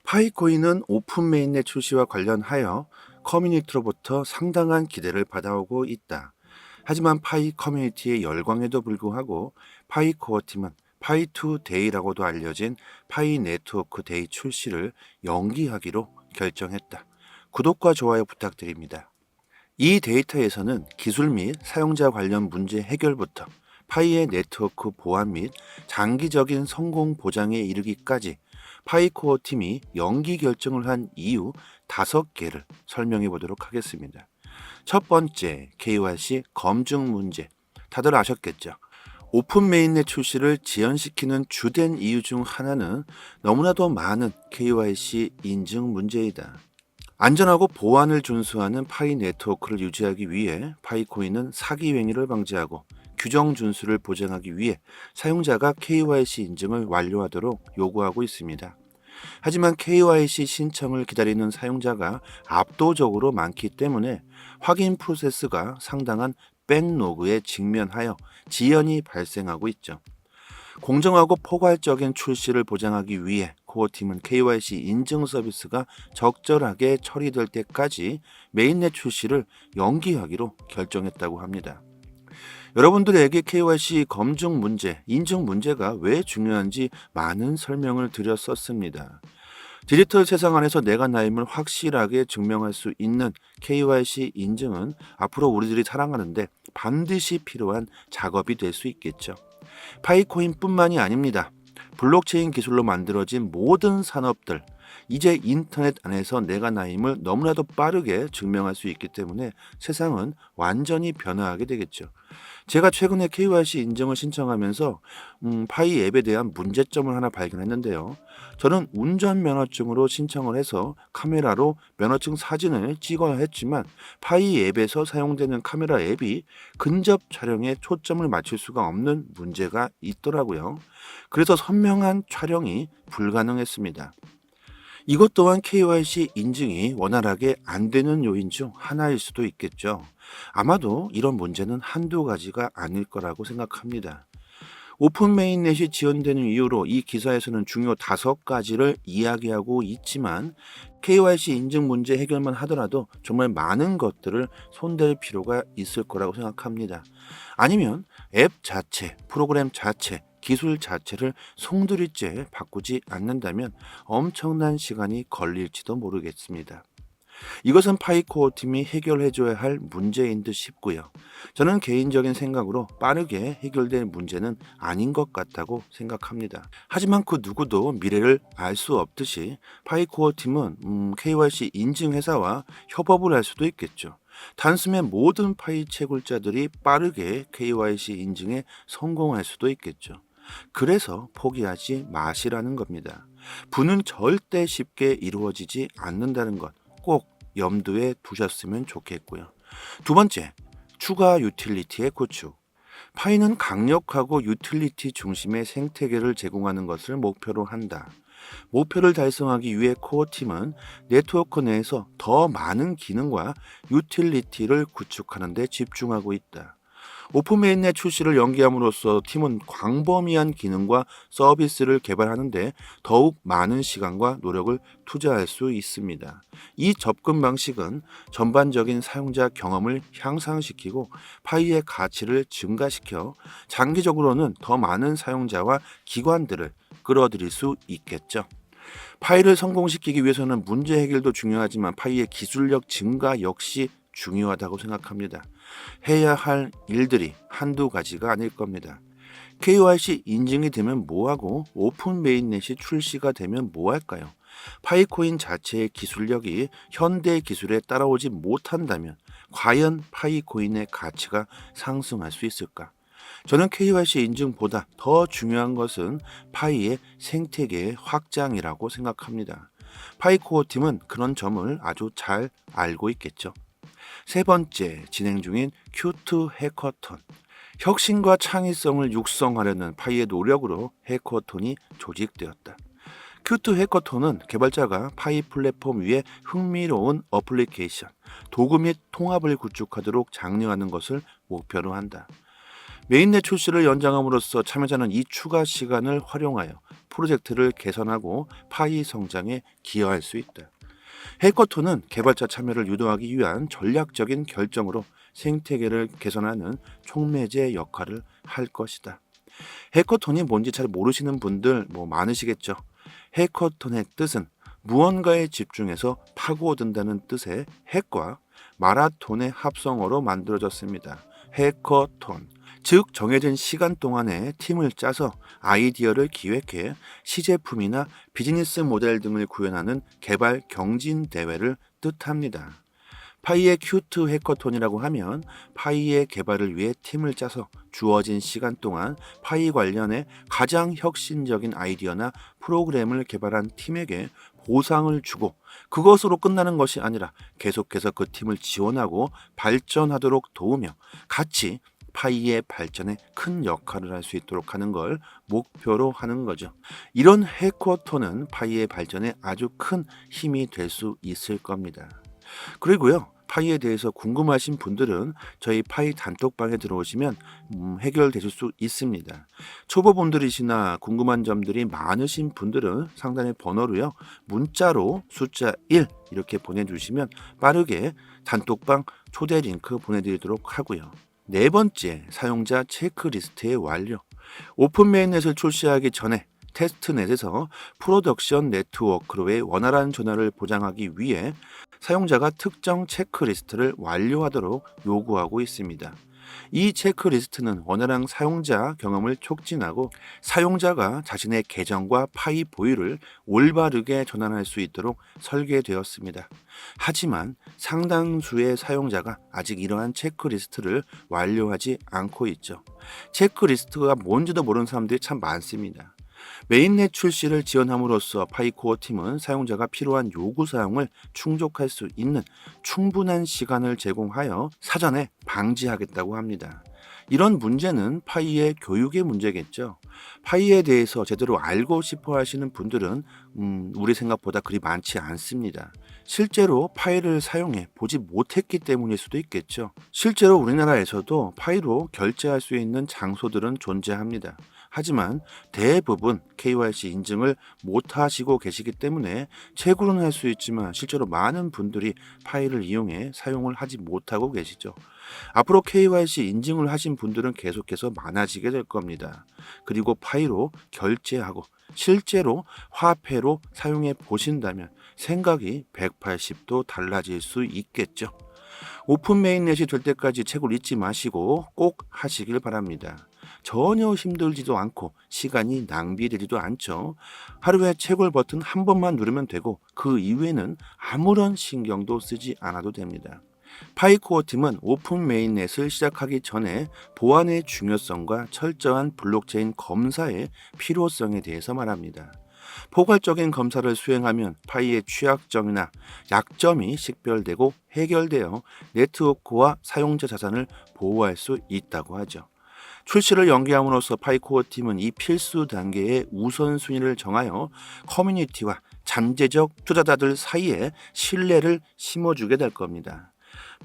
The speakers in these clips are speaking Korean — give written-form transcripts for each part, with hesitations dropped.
파이코인은 오픈 메인넷 출시와 관련하여 커뮤니티로부터 상당한 기대를 받아오고 있다. 하지만 파이 커뮤니티의 열광에도 불구하고 파이코어 팀은 파이2 데이라고도 알려진 파이 네트워크 데이 출시를 연기하기로 결정했다. 구독과 좋아요 부탁드립니다. 이 데이터에서는 기술 및 사용자 관련 문제 해결부터 파이의 네트워크 보안 및 장기적인 성공 보장에 이르기까지 파이코어 팀이 연기 결정을 한 이유 5개를 설명해 보도록 하겠습니다. 첫 번째, KYC 검증 문제. 다들 아셨겠죠? 오픈 메인넷 출시를 지연시키는 주된 이유 중 하나는 너무나도 많은 KYC 인증 문제이다. 안전하고 보안을 준수하는 파이 네트워크를 유지하기 위해 파이코인은 사기 행위를 방지하고 규정 준수를 보장하기 위해 사용자가 KYC 인증을 완료하도록 요구하고 있습니다. 하지만 KYC 신청을 기다리는 사용자가 압도적으로 많기 때문에 확인 프로세스가 상당한 백로그에 직면하여 지연이 발생하고 있죠. 공정하고 포괄적인 출시를 보장하기 위해 코어팀은 KYC 인증 서비스가 적절하게 처리될 때까지 메인넷 출시를 연기하기로 결정했다고 합니다. 여러분들에게 KYC 검증 문제, 인증 문제가 왜 중요한지 많은 설명을 드렸었습니다. 디지털 세상 안에서 내가 나임을 확실하게 증명할 수 있는 KYC 인증은 앞으로 우리들이 살아가는데 반드시 필요한 작업이 될 수 있겠죠. 파이코인뿐만이 아닙니다. 블록체인 기술로 만들어진 모든 산업들, 이제 인터넷 안에서 내가 나임을 너무나도 빠르게 증명할 수 있기 때문에 세상은 완전히 변화하게 되겠죠. 제가 최근에 KYC 인증을 신청하면서 파이 앱에 대한 문제점을 하나 발견했는데요. 저는 운전면허증으로 신청을 해서 카메라로 면허증 사진을 찍어야 했지만 파이 앱에서 사용되는 카메라 앱이 근접 촬영에 초점을 맞출 수가 없는 문제가 있더라고요. 그래서 선명한 촬영이 불가능했습니다. 이것 또한 KYC 인증이 원활하게 안 되는 요인 중 하나일 수도 있겠죠. 아마도 이런 문제는 한두 가지가 아닐 거라고 생각합니다. 오픈 메인넷이 지연되는 이유로 이 기사에서는 중요 5가지를 이야기하고 있지만 KYC 인증 문제 해결만 하더라도 정말 많은 것들을 손댈 필요가 있을 거라고 생각합니다. 아니면 앱 자체, 프로그램 자체, 기술 자체를 송두리째 바꾸지 않는다면 엄청난 시간이 걸릴지도 모르겠습니다. 이것은 파이코어 팀이 해결해줘야 할 문제인 듯 싶고요. 저는 개인적인 생각으로 빠르게 해결될 문제는 아닌 것 같다고 생각합니다. 하지만 그 누구도 미래를 알 수 없듯이 파이코어 팀은 KYC 인증 회사와 협업을 할 수도 있겠죠. 단숨에 모든 파이 채굴자들이 빠르게 KYC 인증에 성공할 수도 있겠죠. 그래서 포기하지 마시라는 겁니다. 부는 절대 쉽게 이루어지지 않는다는 것 꼭 염두에 두셨으면 좋겠고요. 두 번째, 추가 유틸리티의 구축. 파이는 강력하고 유틸리티 중심의 생태계를 제공하는 것을 목표로 한다. 목표를 달성하기 위해 코어팀은 네트워크 내에서 더 많은 기능과 유틸리티를 구축하는 데 집중하고 있다. 오픈 메인넷 출시를 연기함으로써 팀은 광범위한 기능과 서비스를 개발하는데 더욱 많은 시간과 노력을 투자할 수 있습니다. 이 접근 방식은 전반적인 사용자 경험을 향상시키고 파이의 가치를 증가시켜 장기적으로는 더 많은 사용자와 기관들을 끌어들일 수 있겠죠. 파이를 성공시키기 위해서는 문제 해결도 중요하지만 파이의 기술력 증가 역시 중요하다고 생각합니다. 해야 할 일들이 한두 가지가 아닐 겁니다. KYC 인증이 되면 뭐하고 오픈 메인넷이 출시가 되면 뭐할까요? 파이코인 자체의 기술력이 현대 기술에 따라오지 못한다면 과연 파이코인의 가치가 상승할 수 있을까? 저는 KYC 인증보다 더 중요한 것은 파이의 생태계의 확장이라고 생각합니다. 파이코어 팀은 그런 점을 아주 잘 알고 있겠죠. 세 번째, 진행 중인 Q2 해커톤. 혁신과 창의성을 육성하려는 파이의 노력으로 해커톤이 조직되었다. Q2 해커톤은 개발자가 파이 플랫폼 위에 흥미로운 어플리케이션, 도구 및 통합을 구축하도록 장려하는 것을 목표로 한다. 메인넷 출시를 연장함으로써 참여자는 이 추가 시간을 활용하여 프로젝트를 개선하고 파이 성장에 기여할 수 있다. 해커톤은 개발자 참여를 유도하기 위한 전략적인 결정으로 생태계를 개선하는 촉매제 역할을 할 것이다. 해커톤이 뭔지 잘 모르시는 분들 많으시겠죠. 해커톤의 뜻은 무언가에 집중해서 파고든다는 뜻의 핵과 마라톤의 합성어로 만들어졌습니다. 해커톤. 즉 정해진 시간 동안에 팀을 짜서 아이디어를 기획해 시제품이나 비즈니스 모델 등을 구현하는 개발 경진 대회를 뜻합니다. 파이의 큐트 해커톤이라고 하면 파이의 개발을 위해 팀을 짜서 주어진 시간 동안 파이 관련해 가장 혁신적인 아이디어나 프로그램을 개발한 팀에게 보상을 주고 그것으로 끝나는 것이 아니라 계속해서 그 팀을 지원하고 발전하도록 도우며 같이 파이의 발전에 큰 역할을 할 수 있도록 하는 걸 목표로 하는 거죠. 이런 해커톤은 파이의 발전에 아주 큰 힘이 될 수 있을 겁니다. 그리고요, 파이에 대해서 궁금하신 분들은 저희 파이 단톡방에 들어오시면 해결되실 수 있습니다. 초보분들이시나 궁금한 점들이 많으신 분들은 상단의 번호로요, 문자로 숫자 1 이렇게 보내주시면 빠르게 단톡방 초대 링크 보내드리도록 하고요. 네 번째, 사용자 체크리스트의 완료. 오픈 메인넷을 출시하기 전에 테스트넷에서 프로덕션 네트워크로의 원활한 전환을 보장하기 위해 사용자가 특정 체크리스트를 완료하도록 요구하고 있습니다. 이 체크리스트는 원활한 사용자 경험을 촉진하고 사용자가 자신의 계정과 파이 보유를 올바르게 전환할 수 있도록 설계되었습니다. 하지만 상당수의 사용자가 아직 이러한 체크리스트를 완료하지 않고 있죠. 체크리스트가 뭔지도 모르는 사람들이 참 많습니다. 메인넷 출시를 지원함으로써 파이코어 팀은 사용자가 필요한 요구사항을 충족할 수 있는 충분한 시간을 제공하여 사전에 방지하겠다고 합니다. 이런 문제는 파이의 교육의 문제겠죠. 파이에 대해서 제대로 알고 싶어 하시는 분들은 우리 생각보다 그리 많지 않습니다. 실제로 파이를 사용해 보지 못했기 때문일 수도 있겠죠. 실제로 우리나라에서도 파이로 결제할 수 있는 장소들은 존재합니다. 하지만 대부분 KYC 인증을 못 하시고 계시기 때문에 채굴은 할 수 있지만 실제로 많은 분들이 파이를 이용해 사용을 하지 못하고 계시죠. 앞으로 KYC 인증을 하신 분들은 계속해서 많아지게 될 겁니다. 그리고 파이로 결제하고 실제로 화폐로 사용해 보신다면 생각이 180도 달라질 수 있겠죠. 오픈 메인넷이 될 때까지 채굴 잊지 마시고 꼭 하시길 바랍니다. 전혀 힘들지도 않고 시간이 낭비되지도 않죠. 하루에 채굴 버튼 한 번만 누르면 되고 그 이후에는 아무런 신경도 쓰지 않아도 됩니다. 파이코어 팀은 오픈 메인넷을 시작하기 전에 보안의 중요성과 철저한 블록체인 검사의 필요성에 대해서 말합니다. 포괄적인 검사를 수행하면 파이의 취약점이나 약점이 식별되고 해결되어 네트워크와 사용자 자산을 보호할 수 있다고 하죠. 출시를 연기함으로써 파이코어 팀은 이 필수 단계의 우선순위를 정하여 커뮤니티와 잠재적 투자자들 사이에 신뢰를 심어주게 될 겁니다.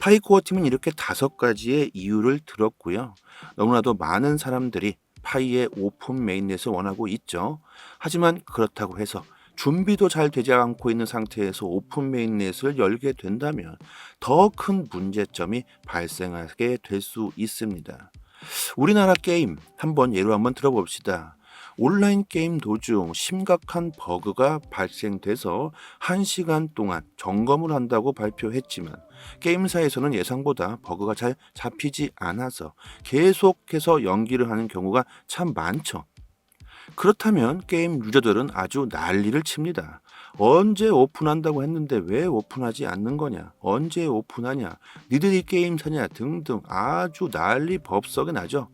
파이코어 팀은 이렇게 5가지의 이유를 들었고요. 너무나도 많은 사람들이 파이의 오픈 메인넷을 원하고 있죠. 하지만 그렇다고 해서 준비도 잘 되지 않고 있는 상태에서 오픈 메인넷을 열게 된다면 더 큰 문제점이 발생하게 될 수 있습니다. 우리나라 게임 예로 한번 들어봅시다. 온라인 게임 도중 심각한 버그가 발생돼서 1시간 동안 점검을 한다고 발표했지만 게임사에서는 예상보다 버그가 잘 잡히지 않아서 계속해서 연기를 하는 경우가 참 많죠. 그렇다면 게임 유저들은 아주 난리를 칩니다. 언제 오픈한다고 했는데 왜 오픈하지 않는 거냐? 언제 오픈하냐? 니들이 게임사냐? 등등 아주 난리 법석이 나죠.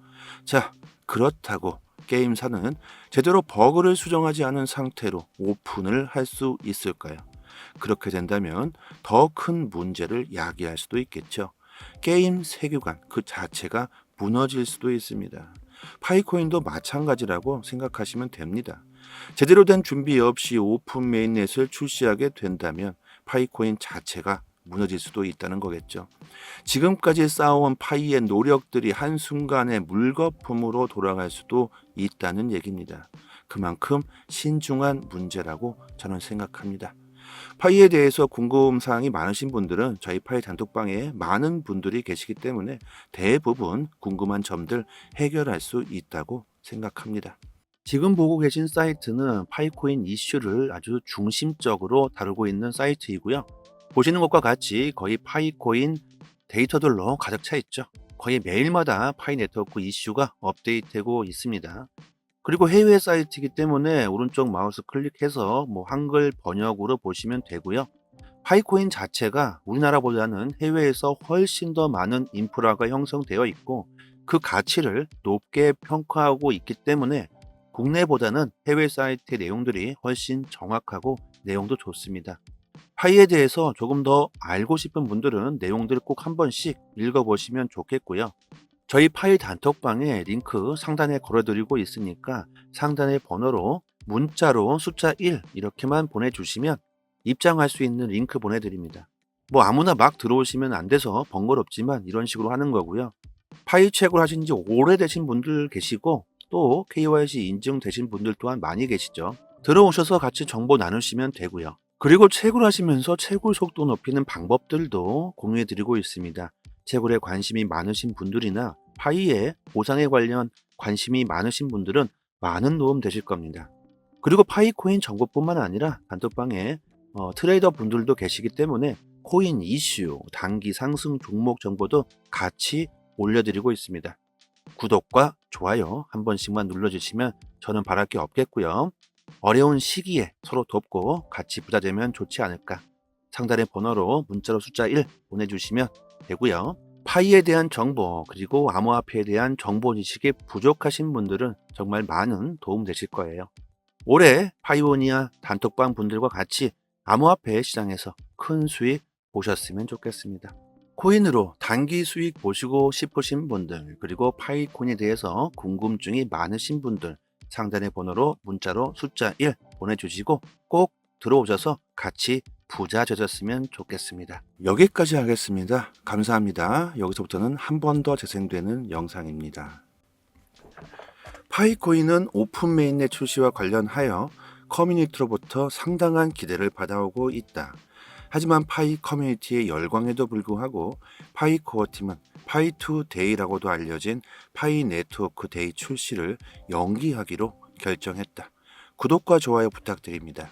자, 그렇다고 게임사는 제대로 버그를 수정하지 않은 상태로 오픈을 할 수 있을까요? 그렇게 된다면 더 큰 문제를 야기할 수도 있겠죠. 게임 세계관 그 자체가 무너질 수도 있습니다. 파이코인도 마찬가지라고 생각하시면 됩니다. 제대로 된 준비 없이 오픈 메인넷을 출시하게 된다면 파이코인 자체가 무너질 수도 있다는 거겠죠. 지금까지 쌓아온 파이의 노력들이 한순간에 물거품으로 돌아갈 수도 있다는 얘기입니다. 그만큼 신중한 문제라고 저는 생각합니다. 파이에 대해서 궁금사항이 많으신 분들은 저희 파이 단톡방에 많은 분들이 계시기 때문에 대부분 궁금한 점들 해결할 수 있다고 생각합니다. 지금 보고 계신 사이트는 파이코인 이슈를 아주 중심적으로 다루고 있는 사이트이고요. 보시는 것과 같이 거의 파이코인 데이터들로 가득 차 있죠. 거의 매일마다 파이 네트워크 이슈가 업데이트되고 있습니다. 그리고 해외 사이트이기 때문에 오른쪽 마우스 클릭해서 한글 번역으로 보시면 되고요. 파이코인 자체가 우리나라보다는 해외에서 훨씬 더 많은 인프라가 형성되어 있고 그 가치를 높게 평가하고 있기 때문에 국내보다는 해외 사이트의 내용들이 훨씬 정확하고 내용도 좋습니다. 파이에 대해서 조금 더 알고 싶은 분들은 내용들을 꼭 한 번씩 읽어보시면 좋겠고요. 저희 파이 단톡방에 링크 상단에 걸어드리고 있으니까 상단의 번호로 문자로 숫자 1 이렇게만 보내주시면 입장할 수 있는 링크 보내드립니다. 아무나 막 들어오시면 안 돼서 번거롭지만 이런 식으로 하는 거고요. 파이 채굴 하신 지 오래되신 분들 계시고 또 KYC 인증되신 분들 또한 많이 계시죠. 들어오셔서 같이 정보 나누시면 되고요. 그리고 채굴 하시면서 채굴 속도 높이는 방법들도 공유해 드리고 있습니다. 채굴에 관심이 많으신 분들이나 파이의 보상에 관련 관심이 많으신 분들은 많은 도움 되실 겁니다. 그리고 파이코인 정보뿐만 아니라 단톡방에 트레이더 분들도 계시기 때문에 코인 이슈, 단기 상승 종목 정보도 같이 올려드리고 있습니다. 구독과 좋아요 한 번씩만 눌러주시면 저는 바랄 게 없겠고요. 어려운 시기에 서로 돕고 같이 부자되면 좋지 않을까. 상단의 번호로 문자로 숫자 1 보내주시면 되고요. 파이에 대한 정보 그리고 암호화폐에 대한 정보 지식이 부족하신 분들은 정말 많은 도움 되실 거예요. 올해 파이오니아 단톡방 분들과 같이 암호화폐 시장에서 큰 수익 보셨으면 좋겠습니다. 코인으로 단기 수익 보시고 싶으신 분들 그리고 파이코인에 대해서 궁금증이 많으신 분들 상단의 번호로 문자로 숫자 1 보내주시고 꼭 들어오셔서 같이 부자 되셨으면 좋겠습니다. 여기까지 하겠습니다. 감사합니다. 여기서부터는 한 번 더 재생되는 영상입니다. 파이코인은 오픈 메인넷 출시와 관련하여 커뮤니티로부터 상당한 기대를 받아오고 있다. 하지만 파이 커뮤니티의 열광에도 불구하고 파이 코어 팀은 파이2데이라고도 알려진 파이 네트워크 데이 출시를 연기하기로 결정했다. 구독과 좋아요 부탁드립니다.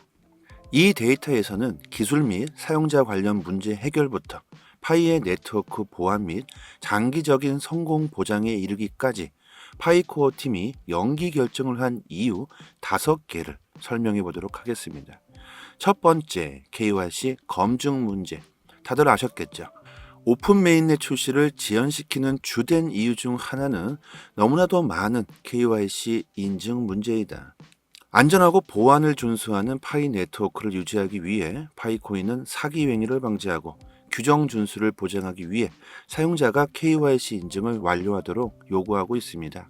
이 데이터에서는 기술 및 사용자 관련 문제 해결부터 파이의 네트워크 보안 및 장기적인 성공 보장에 이르기까지 파이 코어 팀이 연기 결정을 한 이유 5개를 설명해 보도록 하겠습니다. 첫 번째, KYC 검증 문제. 다들 아셨겠죠? 오픈 메인넷 출시를 지연시키는 주된 이유 중 하나는 너무나도 많은 KYC 인증 문제이다. 안전하고 보안을 준수하는 파이 네트워크를 유지하기 위해 파이코인은 사기 행위를 방지하고 규정 준수를 보장하기 위해 사용자가 KYC 인증을 완료하도록 요구하고 있습니다.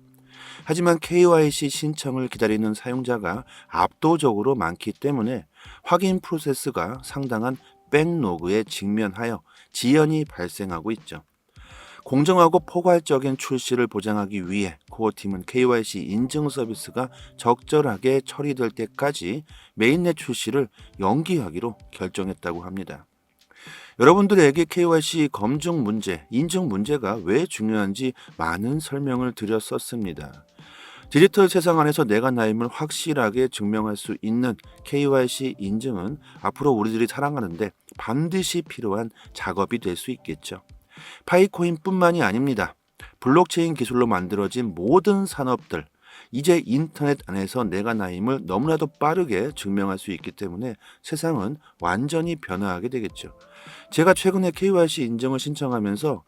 하지만 KYC 신청을 기다리는 사용자가 압도적으로 많기 때문에 확인 프로세스가 상당한 백로그에 직면하여 지연이 발생하고 있죠. 공정하고 포괄적인 출시를 보장하기 위해 코어팀은 KYC 인증 서비스가 적절하게 처리될 때까지 메인넷 출시를 연기하기로 결정했다고 합니다. 여러분들에게 KYC 검증 문제, 인증 문제가 왜 중요한지 많은 설명을 드렸었습니다. 디지털 세상 안에서 내가 나임을 확실하게 증명할 수 있는 KYC 인증은 앞으로 우리들이 살아가는데 반드시 필요한 작업이 될 수 있겠죠. 파이코인뿐만이 아닙니다. 블록체인 기술로 만들어진 모든 산업들, 이제 인터넷 안에서 내가 나임을 너무나도 빠르게 증명할 수 있기 때문에 세상은 완전히 변화하게 되겠죠. 제가 최근에 KYC 인증을 신청하면서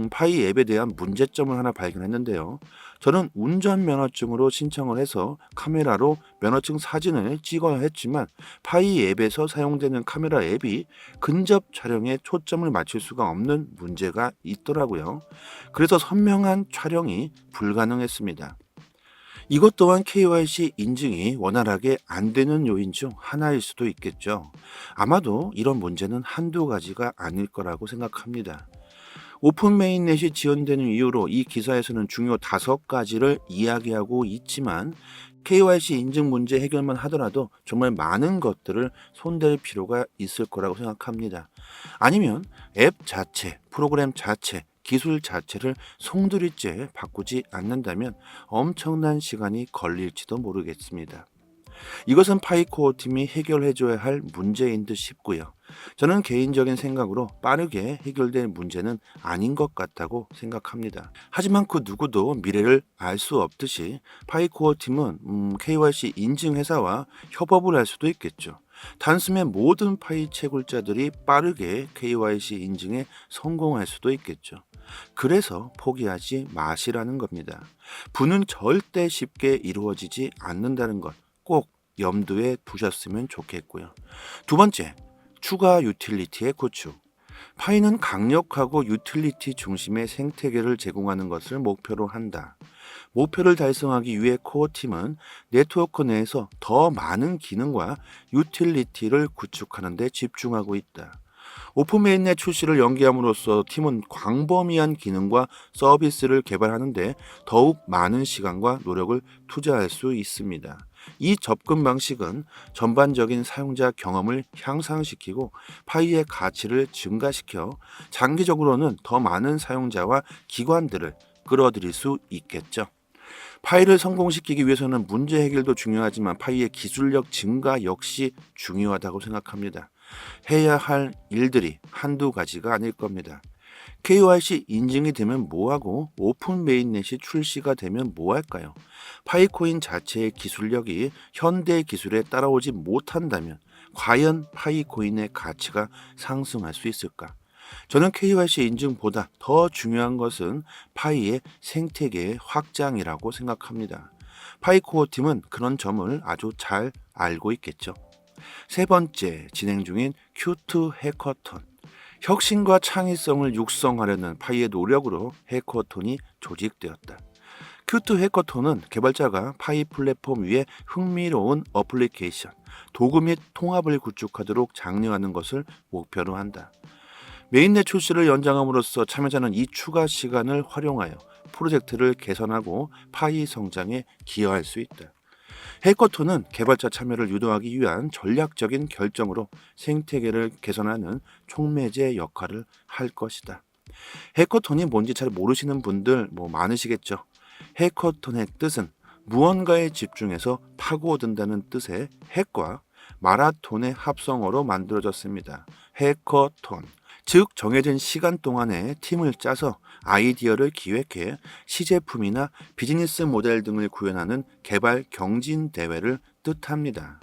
파이 앱에 대한 문제점을 하나 발견했는데요. 저는 운전면허증으로 신청을 해서 카메라로 면허증 사진을 찍어야 했지만 파이 앱에서 사용되는 카메라 앱이 근접 촬영에 초점을 맞출 수가 없는 문제가 있더라고요. 그래서 선명한 촬영이 불가능했습니다. 이것 또한 KYC 인증이 원활하게 안 되는 요인 중 하나일 수도 있겠죠. 아마도 이런 문제는 한두 가지가 아닐 거라고 생각합니다. 오픈 메인넷이 지원되는 이유로 이 기사에서는 중요 5가지를 이야기하고 있지만 KYC 인증 문제 해결만 하더라도 정말 많은 것들을 손댈 필요가 있을 거라고 생각합니다. 아니면 앱 자체, 프로그램 자체, 기술 자체를 송두리째 바꾸지 않는다면 엄청난 시간이 걸릴지도 모르겠습니다. 이것은 파이코어 팀이 해결해줘야 할 문제인 듯 싶고요. 저는 개인적인 생각으로 빠르게 해결될 문제는 아닌 것 같다고 생각합니다. 하지만 그 누구도 미래를 알 수 없듯이 파이코어 팀은 KYC 인증 회사와 협업을 할 수도 있겠죠. 단숨에 모든 파이 채굴자들이 빠르게 KYC 인증에 성공할 수도 있겠죠. 그래서 포기하지 마시라는 겁니다. 부는 절대 쉽게 이루어지지 않는다는 것 꼭 염두에 두셨으면 좋겠고요. 두 번째, 추가 유틸리티의 구축. 파이는 강력하고 유틸리티 중심의 생태계를 제공하는 것을 목표로 한다. 목표를 달성하기 위해 코어팀은 네트워크 내에서 더 많은 기능과 유틸리티를 구축하는 데 집중하고 있다. 오픈메인넷 출시를 연기함으로써 팀은 광범위한 기능과 서비스를 개발하는데 더욱 많은 시간과 노력을 투자할 수 있습니다. 이 접근 방식은 전반적인 사용자 경험을 향상시키고 파이의 가치를 증가시켜 장기적으로는 더 많은 사용자와 기관들을 끌어들일 수 있겠죠. 파이를 성공시키기 위해서는 문제 해결도 중요하지만 파이의 기술력 증가 역시 중요하다고 생각합니다. 해야 할 일들이 한두 가지가 아닐 겁니다. KYC 인증이 되면 뭐하고 오픈 메인넷이 출시가 되면 뭐할까요? 파이코인 자체의 기술력이 현대 기술에 따라오지 못한다면 과연 파이코인의 가치가 상승할 수 있을까? 저는 KYC 인증보다 더 중요한 것은 파이의 생태계의 확장이라고 생각합니다. 파이코어 팀은 그런 점을 아주 잘 알고 있겠죠. 세 번째, 진행 중인 Q2 해커톤. 혁신과 창의성을 육성하려는 파이의 노력으로 해커톤이 조직되었다. Q2 해커톤은 개발자가 파이 플랫폼 위에 흥미로운 어플리케이션, 도구 및 통합을 구축하도록 장려하는 것을 목표로 한다. 메인넷 출시를 연장함으로써 참여자는 이 추가 시간을 활용하여 프로젝트를 개선하고 파이 성장에 기여할 수 있다. 해커톤은 개발자 참여를 유도하기 위한 전략적인 결정으로 생태계를 개선하는 촉매제 역할을 할 것이다. 해커톤이 뭔지 잘 모르시는 분들 많으시겠죠. 해커톤의 뜻은 무언가에 집중해서 파고든다는 뜻의 핵과 마라톤의 합성어로 만들어졌습니다. 해커톤. 즉 정해진 시간 동안에 팀을 짜서 아이디어를 기획해 시제품이나 비즈니스 모델 등을 구현하는 개발 경진 대회를 뜻합니다.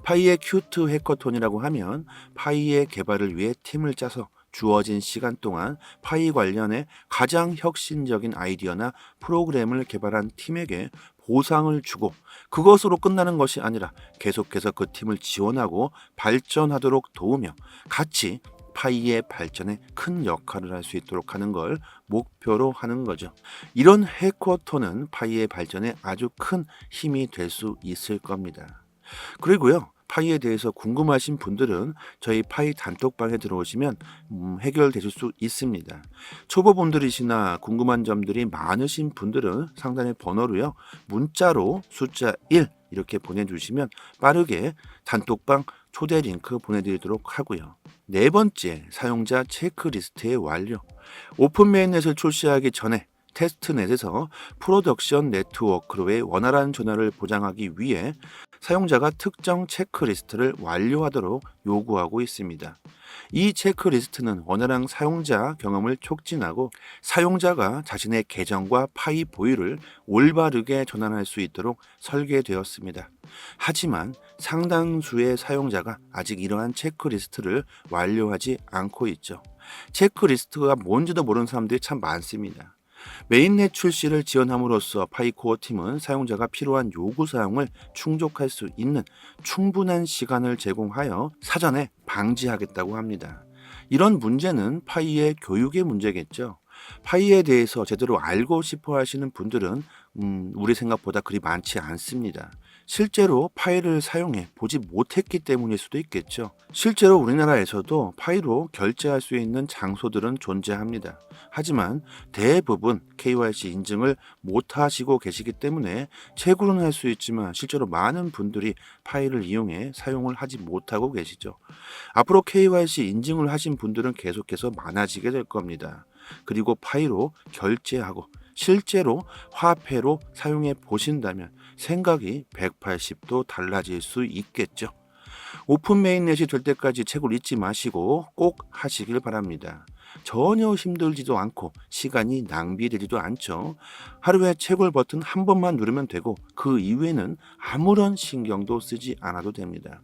파이의 Q2 해커톤이라고 하면 파이의 개발을 위해 팀을 짜서 주어진 시간 동안 파이 관련해 가장 혁신적인 아이디어나 프로그램을 개발한 팀에게 보상을 주고 그것으로 끝나는 것이 아니라 계속해서 그 팀을 지원하고 발전하도록 도우며 같이 파이의 발전에 큰 역할을 할 수 있도록 하는 걸 목표로 하는 거죠. 이런 해커톤은 파이의 발전에 아주 큰 힘이 될 수 있을 겁니다. 그리고요. 파이에 대해서 궁금하신 분들은 저희 파이 단톡방에 들어오시면 해결되실 수 있습니다. 초보분들이시나 궁금한 점들이 많으신 분들은 상단의 번호로요. 문자로 숫자 1 이렇게 보내주시면 빠르게 단톡방 초대 링크 보내드리도록 하고요. 네 번째, 사용자 체크리스트의 완료. 오픈 메인넷을 출시하기 전에 테스트넷에서 프로덕션 네트워크로의 원활한 전환을 보장하기 위해 사용자가 특정 체크리스트를 완료하도록 요구하고 있습니다. 이 체크리스트는 원활한 사용자 경험을 촉진하고 사용자가 자신의 계정과 파이 보유를 올바르게 전환할 수 있도록 설계되었습니다. 하지만 상당수의 사용자가 아직 이러한 체크리스트를 완료하지 않고 있죠. 체크리스트가 뭔지도 모르는 사람들이 참 많습니다. 메인넷 출시를 지원함으로써 파이코어 팀은 사용자가 필요한 요구사항을 충족할 수 있는 충분한 시간을 제공하여 사전에 방지하겠다고 합니다. 이런 문제는 파이의 교육의 문제겠죠. 파이에 대해서 제대로 알고 싶어 하시는 분들은 우리 생각보다 그리 많지 않습니다. 실제로 파이를 사용해 보지 못했기 때문일 수도 있겠죠. 실제로 우리나라에서도 파이로 결제할 수 있는 장소들은 존재합니다. 하지만 대부분 KYC 인증을 못 하시고 계시기 때문에 채굴은 할 수 있지만 실제로 많은 분들이 파이를 이용해 사용을 하지 못하고 계시죠. 앞으로 KYC 인증을 하신 분들은 계속해서 많아지게 될 겁니다. 그리고 파이로 결제하고 실제로 화폐로 사용해 보신다면 생각이 180도 달라질 수 있겠죠. 오픈 메인넷이 될 때까지 채굴 잊지 마시고 꼭 하시길 바랍니다. 전혀 힘들지도 않고 시간이 낭비되지도 않죠. 하루에 채굴 버튼 한 번만 누르면 되고 그 이후에는 아무런 신경도 쓰지 않아도 됩니다.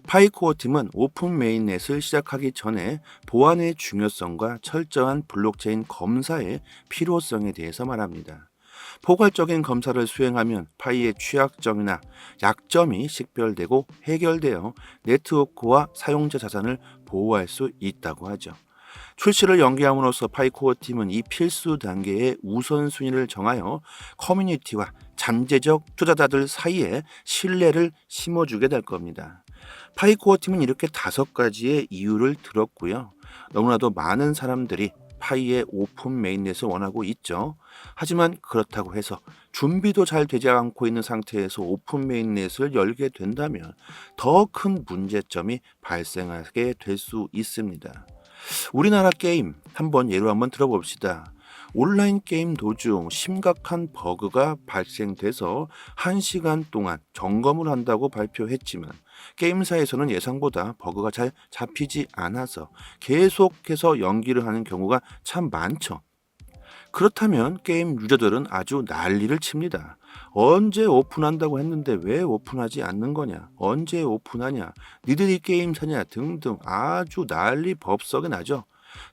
파이코어 팀은 오픈 메인넷을 시작하기 전에 보안의 중요성과 철저한 블록체인 검사의 필요성에 대해서 말합니다. 포괄적인 검사를 수행하면 파이의 취약점이나 약점이 식별되고 해결되어 네트워크와 사용자 자산을 보호할 수 있다고 하죠. 출시를 연기함으로써 파이코어 팀은 이 필수 단계의 우선순위를 정하여 커뮤니티와 잠재적 투자자들 사이에 신뢰를 심어주게 될 겁니다. 파이코어 팀은 이렇게 5가지의 이유를 들었고요. 너무나도 많은 사람들이 파이의 오픈 메인넷을 원하고 있죠. 하지만 그렇다고 해서 준비도 잘 되지 않고 있는 상태에서 오픈 메인넷을 열게 된다면 더 큰 문제점이 발생하게 될 수 있습니다. 우리나라 게임 예로 한번 들어봅시다. 온라인 게임 도중 심각한 버그가 발생돼서 1시간 동안 점검을 한다고 발표했지만 게임사에서는 예상보다 버그가 잘 잡히지 않아서 계속해서 연기를 하는 경우가 참 많죠. 그렇다면 게임 유저들은 아주 난리를 칩니다. 언제 오픈한다고 했는데 왜 오픈하지 않는 거냐? 언제 오픈하냐? 니들이 게임 사냐? 등등 아주 난리 법석이 나죠.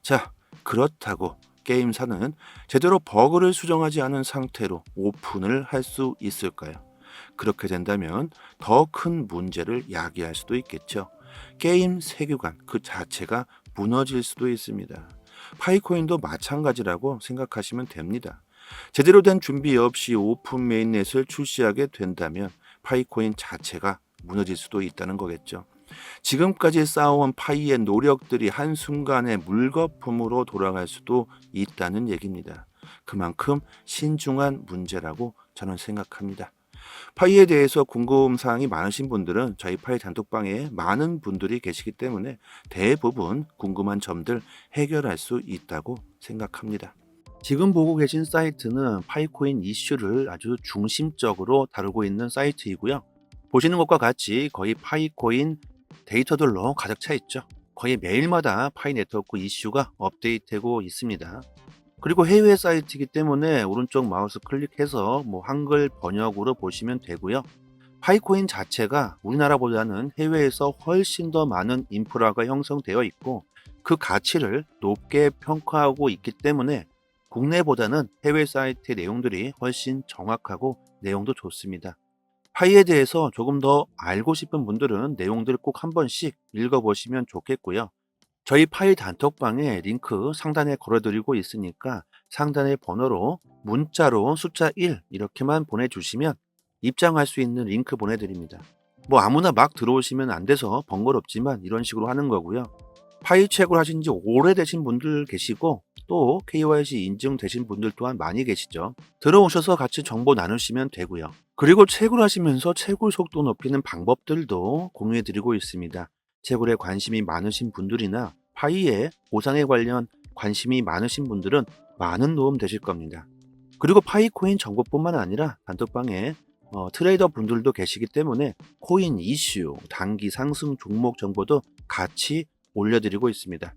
자, 그렇다고 게임사는 제대로 버그를 수정하지 않은 상태로 오픈을 할 수 있을까요? 그렇게 된다면 더 큰 문제를 야기할 수도 있겠죠. 게임 세계관 그 자체가 무너질 수도 있습니다. 파이코인도 마찬가지라고 생각하시면 됩니다. 제대로 된 준비 없이 오픈 메인넷을 출시하게 된다면 파이코인 자체가 무너질 수도 있다는 거겠죠. 지금까지 쌓아온 파이의 노력들이 한순간에 물거품으로 돌아갈 수도 있다는 얘기입니다. 그만큼 신중한 문제라고 저는 생각합니다. 파이에 대해서 궁금사항이 많으신 분들은 저희 파이 단톡방에 많은 분들이 계시기 때문에 대부분 궁금한 점들 해결할 수 있다고 생각합니다. 지금 보고 계신 사이트는 파이코인 이슈를 아주 중심적으로 다루고 있는 사이트이고요. 보시는 것과 같이 거의 파이코인 데이터들로 가득 차 있죠. 거의 매일마다 파이 네트워크 이슈가 업데이트되고 있습니다. 그리고 해외 사이트이기 때문에 오른쪽 마우스 클릭해서 한글 번역으로 보시면 되고요. 파이코인 자체가 우리나라보다는 해외에서 훨씬 더 많은 인프라가 형성되어 있고 그 가치를 높게 평가하고 있기 때문에 국내보다는 해외 사이트의 내용들이 훨씬 정확하고 내용도 좋습니다. 파이에 대해서 조금 더 알고 싶은 분들은 내용들을 꼭 한 번씩 읽어보시면 좋겠고요. 저희 파이 단톡방에 링크 상단에 걸어드리고 있으니까 상단의 번호로 문자로 숫자 1 이렇게만 보내주시면 입장할 수 있는 링크 보내드립니다. 아무나 막 들어오시면 안 돼서 번거롭지만 이런 식으로 하는 거고요. 파이 채굴 하신 지 오래되신 분들 계시고 또 KYC 인증되신 분들 또한 많이 계시죠. 들어오셔서 같이 정보 나누시면 되고요. 그리고 채굴 하시면서 채굴 속도 높이는 방법들도 공유해 드리고 있습니다. 채굴에 관심이 많으신 분들이나 파이의 보상에 관련 관심이 많으신 분들은 많은 도움 되실 겁니다. 그리고 파이코인 정보뿐만 아니라 단톡방에 트레이더 분들도 계시기 때문에 코인 이슈, 단기 상승 종목 정보도 같이 올려드리고 있습니다.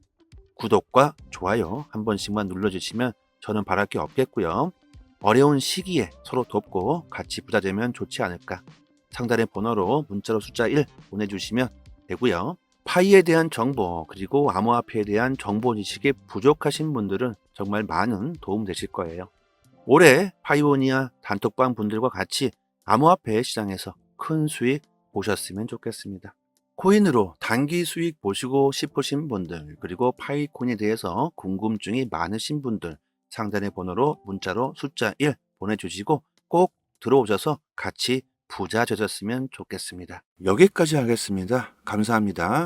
구독과 좋아요 한 번씩만 눌러주시면 저는 바랄 게 없겠고요. 어려운 시기에 서로 돕고 같이 부자 되면 좋지 않을까. 상단의 번호로 문자로 숫자 1 보내주시면 되고요. 파이에 대한 정보 그리고 암호화폐에 대한 정보 지식이 부족하신 분들은 정말 많은 도움 되실 거예요. 올해 파이오니아 단톡방 분들과 같이 암호화폐 시장에서 큰 수익 보셨으면 좋겠습니다. 코인으로 단기 수익 보시고 싶으신 분들 그리고 파이코인에 대해서 궁금증이 많으신 분들 상단의 번호로 문자로 숫자 1 보내주시고 꼭 들어오셔서 같이 부자 되셨으면 좋겠습니다. 여기까지 하겠습니다. 감사합니다.